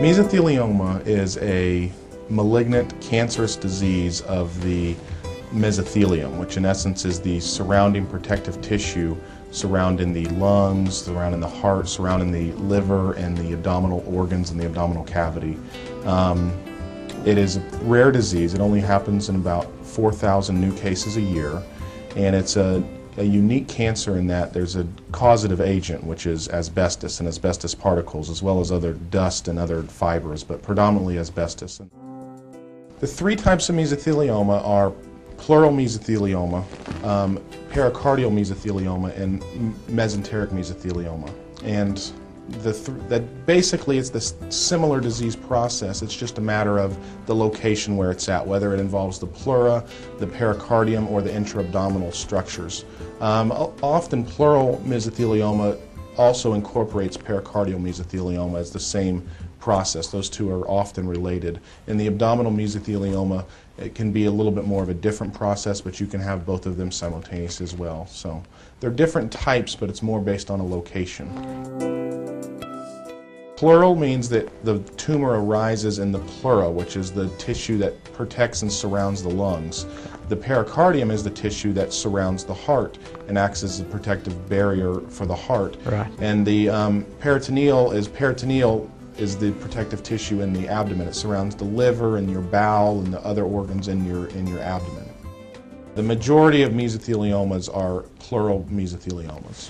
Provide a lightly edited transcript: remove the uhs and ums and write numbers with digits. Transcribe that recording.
Mesothelioma is a malignant cancerous disease of the mesothelium, which in essence is the surrounding protective tissue surrounding the lungs, surrounding the heart, surrounding the liver and the abdominal organs and the abdominal cavity. It is a rare disease. It only happens in about 4,000 new cases a year, and it's a unique cancer in that there's a causative agent, which is asbestos and asbestos particles, as well as other dust and other fibers, but predominantly asbestos. The three types of mesothelioma are pleural mesothelioma, pericardial mesothelioma, and mesenteric mesothelioma. And that basically it's this similar disease process. It's just a matter of the location where it's at, whether it involves the pleura, the pericardium, or the intra-abdominal structures. Often pleural mesothelioma also incorporates pericardial mesothelioma as the same process. Those two are often related. In the abdominal mesothelioma, it can be a little bit more of a different process, but you can have both of them simultaneously as well. So they're different types, but it's more based on a location. Pleural means that the tumor arises in the pleura, which is the tissue that protects and surrounds the lungs. The pericardium is the tissue that surrounds the heart and acts as a protective barrier for the heart. Right. And the peritoneal is the protective tissue in the abdomen. It surrounds the liver and your bowel and the other organs in your abdomen. The majority of mesotheliomas are pleural mesotheliomas.